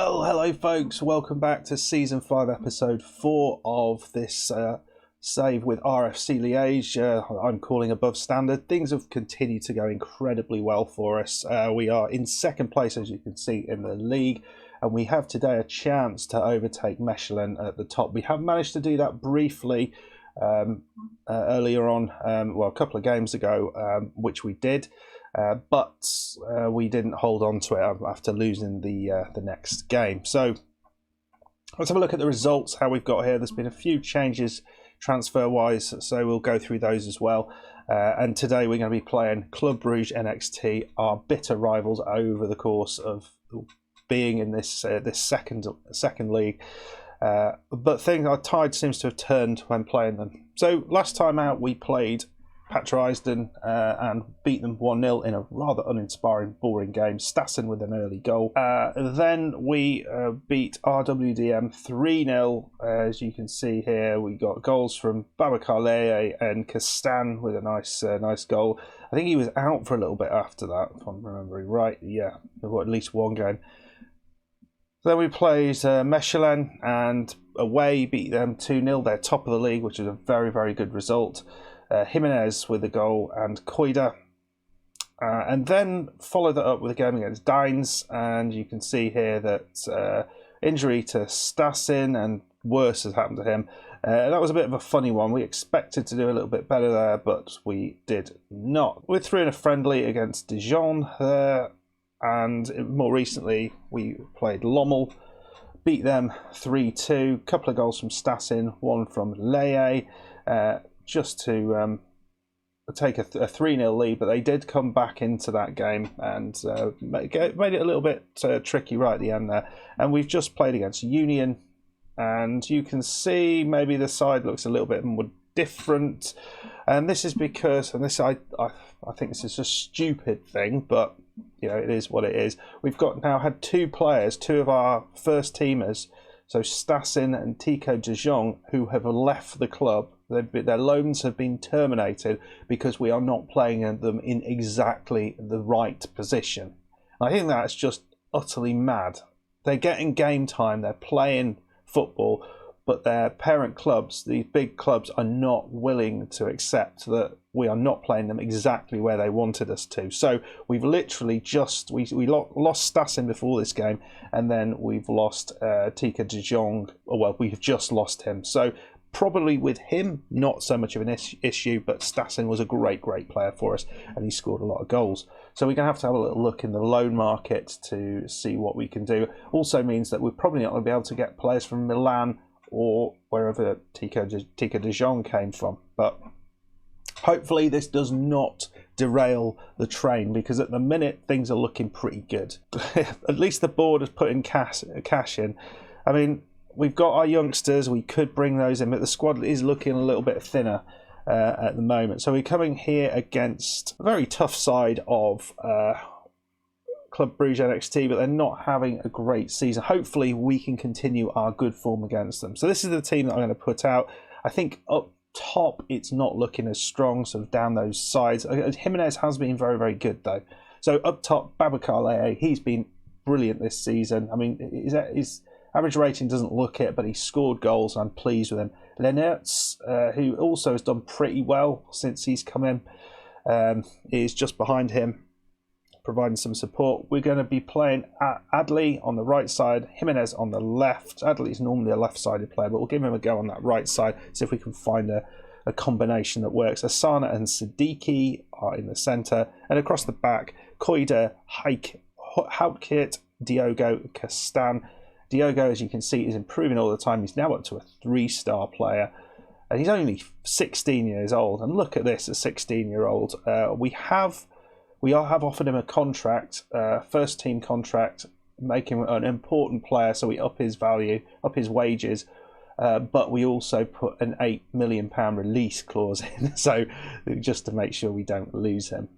Well, hello folks, welcome back to Season 5, Episode 4 of this save with RFC Liege. I'm calling above standard. Things have continued to go incredibly well for us. We are in second place, as you can see, in the league, and we have today a chance to overtake Mechelen at the top. We have managed to do that briefly earlier on, a couple of games ago, which we did. But we didn't hold on to it after losing the next game. So let's have a look at the results, how we've got here. There's been a few changes transfer-wise, so we'll go through those as well. And today we're going to be playing Club Bruges NXT, our bitter rivals over the course of being in this second league. But our tide seems to have turned when playing them. So last time out we played Patrisden and beat them 1-0 in a rather uninspiring, boring game. Stassen with an early goal. Then we beat RWDM 3-0. As you can see here, we got goals from Babacar Leye and Castan with a nice goal. I think he was out for a little bit after that, if I'm remembering right. Yeah, at least one game. Then we played Mechelen and away beat them 2-0. They're top of the league, which is a very, very good result. Jimenez with a goal and Koida. And then followed that up with a game against Dines, and you can see here that injury to Stassen and worse has happened to him. That was a bit of a funny one. We expected to do a little bit better there, but we did not. We threw in a friendly against Dijon there, and more recently we played Lommel, beat them 3-2. Couple of goals from Stassen, one from Leye. Just to take a 3-0 lead, but they did come back into that game and made it a little bit tricky right at the end there. And we've just played against Union, and you can see maybe the side looks a little bit more different. And this is because, and this I think this is a stupid thing, but you know, it is what it is. We've now had two of our first teamers, so Stassen and Tico de Jong, who have left the club. Their loans have been terminated because we are not playing them in exactly the right position. I think that's just utterly mad. They're getting game time, they're playing football, but their parent clubs, these big clubs, are not willing to accept that we are not playing them exactly where they wanted us to. So we've literally we lost Stassen before this game, and then we've lost Tika de Jong. Well, we've just lost him. So probably with him, not so much of an issue, but Stassen was a great player for us, and he scored a lot of goals. So we're going to have a little look in the loan market to see what we can do. Also means that we're probably not going to be able to get players from Milan or wherever Tika de Jong came from. But hopefully this does not derail the train, because at the minute things are looking pretty good. At least the board has put in cash in. I mean, we've got our youngsters, we could bring those in, but the squad is looking a little bit thinner at the moment. So we're coming here against a very tough side of Club Bruges NXT, but they're not having a great season. Hopefully we can continue our good form against them. So this is the team that I'm going to put out. I think up top it's not looking as strong, sort of down those sides. Jimenez has been very, very good though. So up top, Babacar Leye, he's been brilliant this season. I mean, his average rating doesn't look it, but he scored goals. I'm pleased with him. Lenertz, who also has done pretty well since he's come in, is just behind him, providing some support. We're going to be playing Adley on the right side, Jimenez on the left. Adley is normally a left-sided player, but we'll give him a go on that right side, see if we can find a combination that works. Asana and Siddiqui are in the centre, and across the back, Koida, Hautkit, Diogo, Castan. Diogo, as you can see, is improving all the time. He's now up to a 3-star player, and he's only 16 years old. And look at this, a 16-year-old. We have offered him a contract, first team contract, make him an important player, so we up his value, up his wages. But we also put an £8 million release clause in, so just to make sure we don't lose him.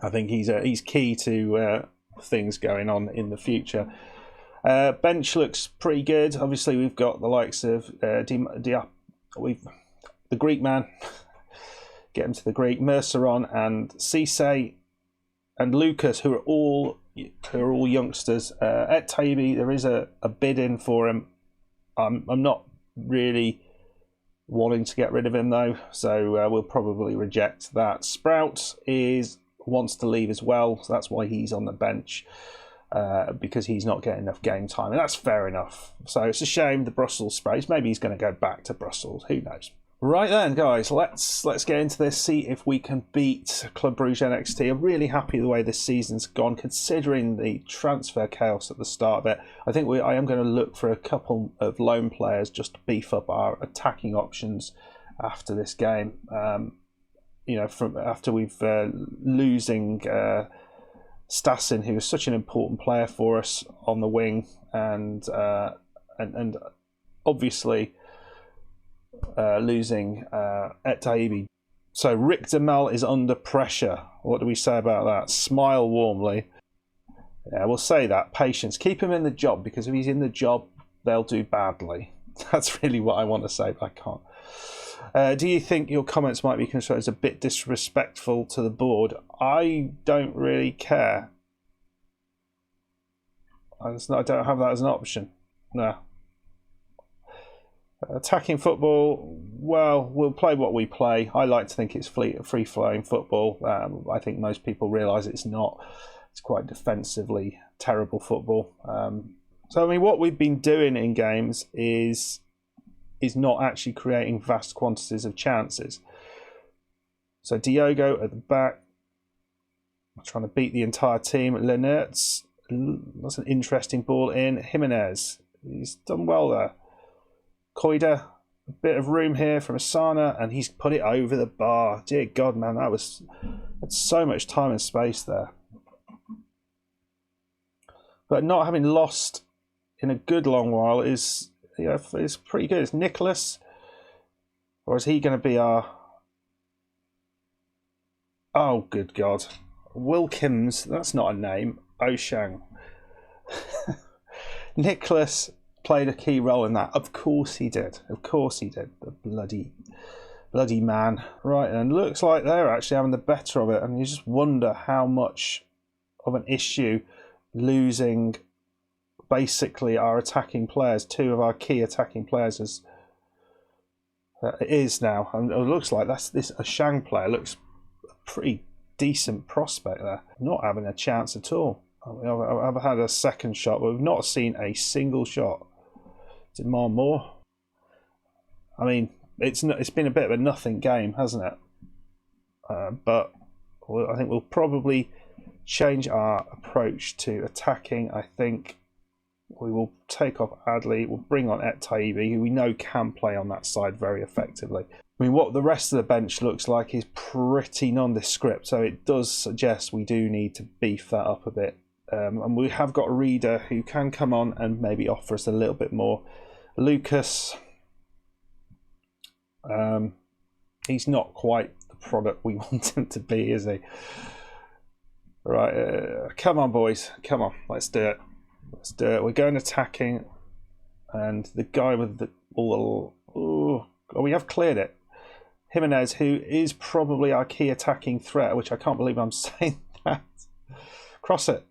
I think he's key to things going on in the future. Bench looks pretty good. Obviously, we've got the likes of the Greek man, get him to the Greek, Merceron and Cisse and Lucas, who are all who are all youngsters. At Taibbi, there is a bid in for him. I'm not really wanting to get rid of him though, so we'll probably reject that. Sprout wants to leave as well, so that's why he's on the bench, because he's not getting enough game time, and that's fair enough. So it's a shame the Brussels space. Maybe he's going to go back to Brussels. Who knows? Right then, guys, let's get into this. See if we can beat Club Bruges NXT. I'm really happy the way this season's gone, considering the transfer chaos at the start of it. I think I am going to look for a couple of loan players just to beef up our attacking options after this game. After we've losing Stassin, who was such an important player for us on the wing, and obviously losing Et Taibbi. So Rick Demel is under pressure. What do we say about that? Smile warmly. Yeah, we'll say that. Patience. Keep him in the job, because if he's in the job, they'll do badly. That's really what I want to say, but I can't. Do you think your comments might be construed as a bit disrespectful to the board? I don't really care. I don't have that as an option. No. Attacking football, well, we'll play what we play. I like to think it's free-flowing football. I think most people realise it's not. It's quite defensively terrible football. So, I mean, what we've been doing in games is not actually creating vast quantities of chances. So Diogo at the back, trying to beat the entire team. Lenertz, that's an interesting ball in. Jimenez, he's done well there. Koida, a bit of room here from Asana, and he's put it over the bar. Dear God, man, that's so much time and space there. But not having lost in a good long while is pretty good. It's Nicholas, or is he going to be our? Oh, good God, Wilkins. That's not a name. Oshang. Nicholas played a key role in that. Of course he did. Of course he did. The bloody man. Right, and looks like they're actually having the better of it. And you just wonder how much of an issue losing basically our attacking players, two of our key attacking players, is now. And it looks like this Ashang player looks a pretty decent prospect there. Not having a chance at all. I've had a second shot, but we've not seen a single shot. Demand more. I mean, it's been a bit of a nothing game, hasn't it? But I think we'll probably change our approach to attacking. I think we will take off Adley. We'll bring on Et Taibbi, who we know can play on that side very effectively. I mean, what the rest of the bench looks like is pretty nondescript, so it does suggest we do need to beef that up a bit. And we have got a reader who can come on and maybe offer us a little bit more. Lucas, he's not quite the product we want him to be, is he? Right, come on, boys, come on, let's do it. Let's do it. We're going attacking, and the guy with we have cleared it. Jimenez, who is probably our key attacking threat, which I can't believe I'm saying that. Cross it.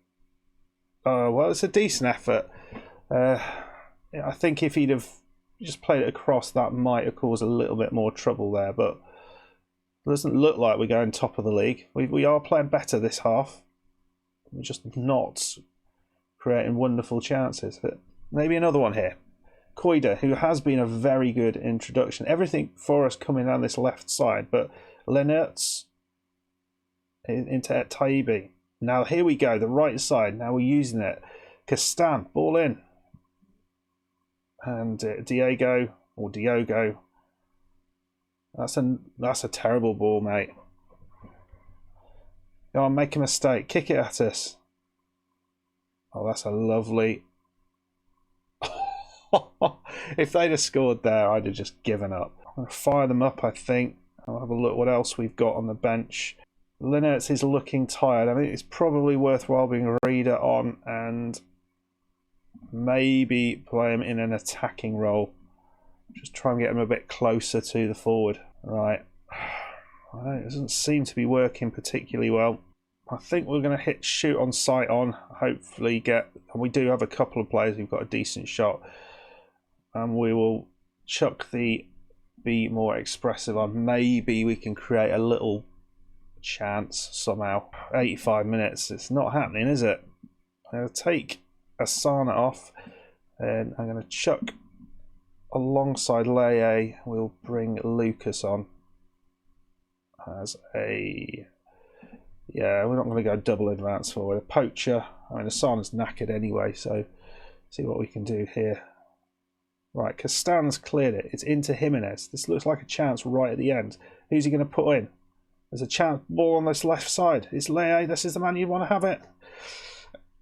Well, it's a decent effort. I think if he'd have just played it across, that might have caused a little bit more trouble there, but it doesn't look like we're going top of the league. We are playing better this half. We're just not creating wonderful chances. But maybe another one here. Koida, who has been a very good introduction. Everything for us coming down this left side, but Lenertz into Et Taibbi. Now here we go, the right side. Now we're using it. Castan, ball in. And Diogo. That's a terrible ball, mate. Go on, make a mistake. Kick it at us. Oh, that's a lovely... If they'd have scored there, I'd have just given up. I'm going to fire them up, I think. I'll have a look what else we've got on the bench. Linertz is looking tired. I think it's probably worthwhile being a reader on and maybe play him in an attacking role. Just try and get him a bit closer to the forward. Right. It doesn't seem to be working particularly well. I think we're going to hit shoot on sight on. Hopefully get, and we do have a couple of players who've got a decent shot. And we will chuck the be more expressive on. Maybe we can create a little chance somehow. 85 minutes. It's not happening, is it? I'm going to take Asana off and I'm going to chuck alongside Leye. We'll bring Lucas on as a... Yeah, we're not going to go double advance forward. A poacher. I mean, Asana's knackered anyway, so see what we can do here. Right, Castan's cleared it. It's into Jimenez. This looks like a chance right at the end. Who's he going to put in? There's a chance. Ball on this left side. It's Leye. This is the man you want to have it.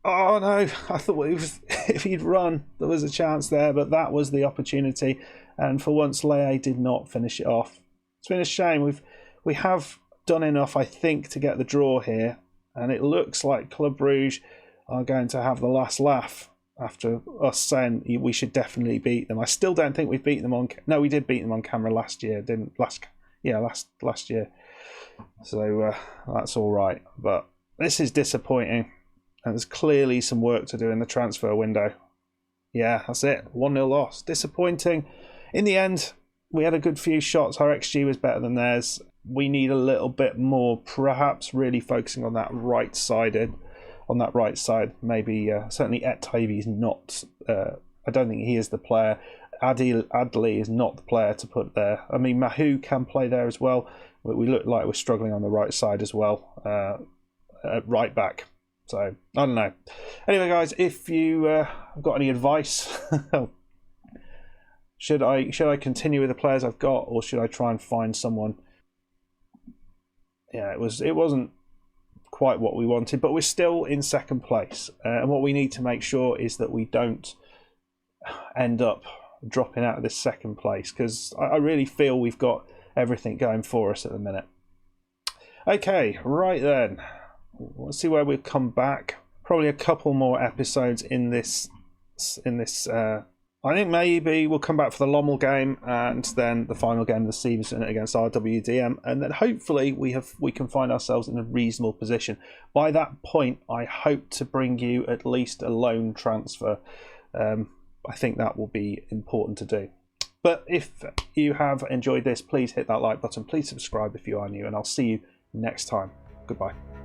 Oh, no. I thought if he'd run, there was a chance there, but that was the opportunity. And for once, Leye did not finish it off. It's been a shame. We have done enough, I think, to get the draw here. And it looks like Club Bruges are going to have the last laugh after us saying we should definitely beat them. I still don't think we've beaten them on... No, we did beat them on camera last year, didn't... Last year. So that's all right. But this is disappointing. And there's clearly some work to do in the transfer window. Yeah, that's it. 1-0 loss. Disappointing. In the end, we had a good few shots. Our XG was better than theirs. We need a little bit more, perhaps really focusing on that right side. Maybe certainly Etabi is not. I don't think he is the player. Adli is not the player to put there. I mean, Mahu can play there as well. But we look like we're struggling on the right side as well, at right back. So I don't know. Anyway, guys, if you have got any advice, should I continue with the players I've got, or should I try and find someone? Yeah, it wasn't quite what we wanted, but we're still in second place. And what we need to make sure is that we don't end up dropping out of this second place, because I really feel we've got everything going for us at the minute. Okay, right then. Let's see where we've come back. Probably a couple more episodes in this. I think maybe we'll come back for the Lommel game and then the final game of the season against RWDM, and then hopefully we can find ourselves in a reasonable position. By that point, I hope to bring you at least a loan transfer. I think that will be important to do. But if you have enjoyed this, please hit that like button. Please subscribe if you are new, and I'll see you next time. Goodbye.